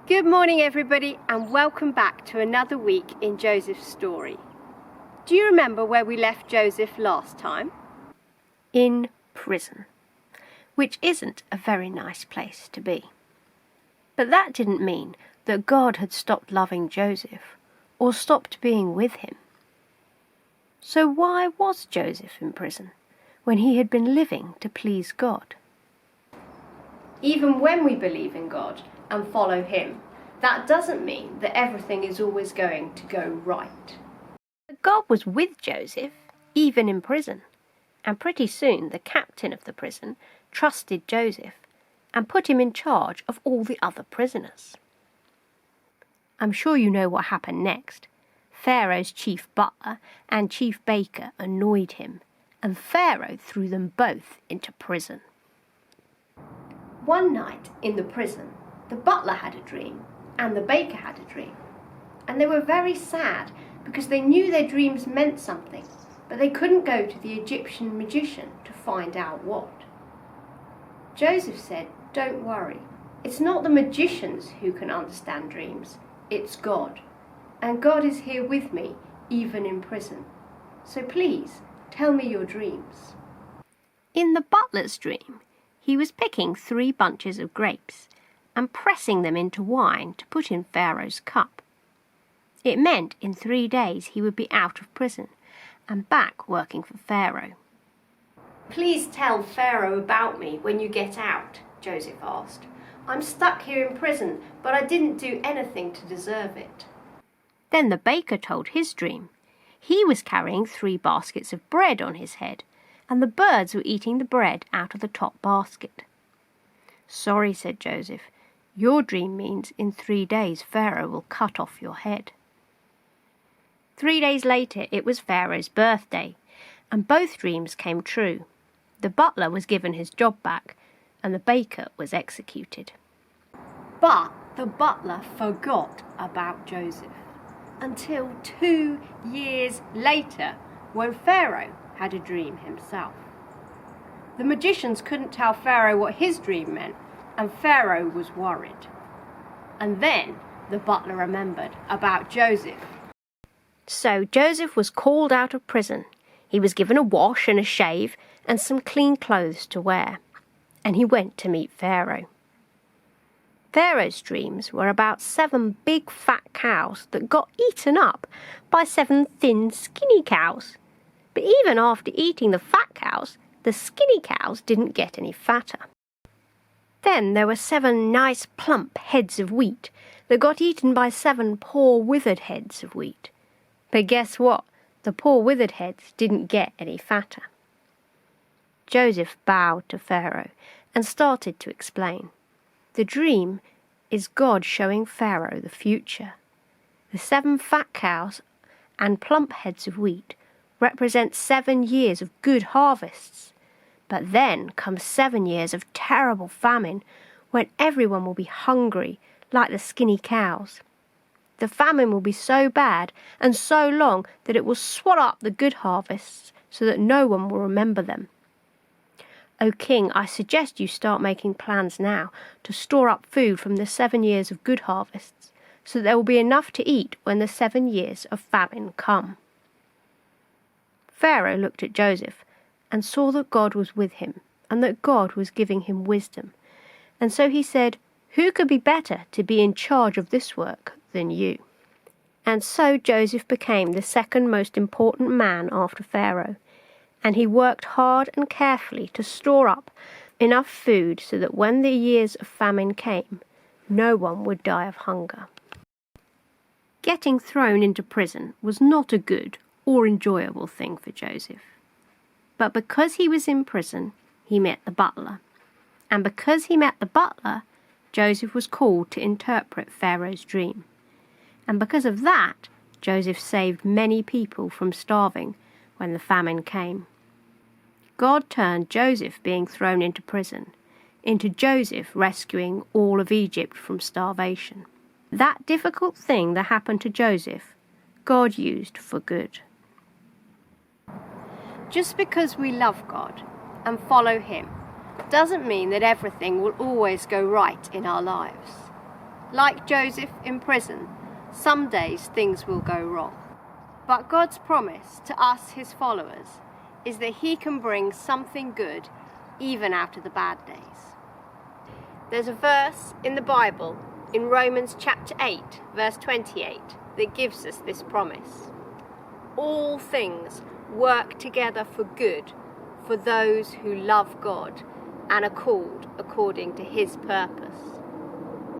Good morning everybody, and welcome back to another week in Joseph's story. Do you remember where we left Joseph last time? In prison, which isn't a very nice place to be. But that didn't mean that God had stopped loving Joseph or stopped being with him. So why was Joseph in prison when he had been living to please God? Even when we believe in God and follow him, that doesn't mean that everything is always going to go right. God was with Joseph, even in prison, and pretty soon the captain of the prison trusted Joseph and put him in charge of all the other prisoners. I'm sure you know what happened next. Pharaoh's chief butler and chief baker annoyed him, and Pharaoh threw them both into prison. One night in the prison, the butler had a dream and the baker had a dream, and they were very sad because they knew their dreams meant something, but they couldn't go to the Egyptian magician to find out what. Joseph said, "Don't worry, it's not the magicians who can understand dreams, it's God, and God is here with me even in prison, so please tell me your dreams." In the butler's dream, he was picking 3 bunches of grapes and pressing them into wine to put in Pharaoh's cup. It meant in 3 days he would be out of prison and back working for Pharaoh. "Please tell Pharaoh about me when you get out," Joseph asked. "I'm stuck here in prison, but I didn't do anything to deserve it." Then the baker told his dream. He was carrying 3 baskets of bread on his head, and the birds were eating the bread out of the top basket. "Sorry," said Joseph. "Your dream means in 3 days Pharaoh will cut off your head." 3 days later it was Pharaoh's birthday, and both dreams came true. The butler was given his job back, and the baker was executed. But the butler forgot about Joseph until 2 years later, when Pharaoh had a dream himself. The magicians couldn't tell Pharaoh what his dream meant, and Pharaoh was worried. And then the butler remembered about Joseph. So Joseph was called out of prison. He was given a wash and a shave and some clean clothes to wear, and he went to meet Pharaoh. Pharaoh's dreams were about 7 big fat cows that got eaten up by 7 thin skinny cows. But even after eating the fat cows, the skinny cows didn't get any fatter. Then there were 7 nice plump heads of wheat that got eaten by 7 poor withered heads of wheat. But guess what? The poor withered heads didn't get any fatter. Joseph bowed to Pharaoh and started to explain. The dream is God showing Pharaoh the future. The 7 fat cows and plump heads of wheat represent 7 years of good harvests. But then comes 7 years of terrible famine when everyone will be hungry like the skinny cows. The famine will be so bad and so long that it will swallow up the good harvests so that no one will remember them. O King, I suggest you start making plans now to store up food from the 7 years of good harvests so that there will be enough to eat when the 7 years of famine come. Pharaoh looked at Joseph and saw that God was with him and that God was giving him wisdom. And so he said, "Who could be better to be in charge of this work than you?" And so Joseph became the 2nd most important man after Pharaoh, and he worked hard and carefully to store up enough food so that when the years of famine came, no one would die of hunger. Getting thrown into prison was not a good or enjoyable thing for Joseph. But because he was in prison, he met the butler. And because he met the butler, Joseph was called to interpret Pharaoh's dream. And because of that, Joseph saved many people from starving when the famine came. God turned Joseph being thrown into prison into Joseph rescuing all of Egypt from starvation. That difficult thing that happened to Joseph, God used for good. Just because we love God and follow him doesn't mean that everything will always go right in our lives. Like Joseph in prison, some days things will go wrong. But God's promise to us, his followers, is that he can bring something good even out of the bad days. There's a verse in the Bible, in Romans chapter 8, verse 28, that gives us this promise. All things work together for good for those who love God and are called according to his purpose.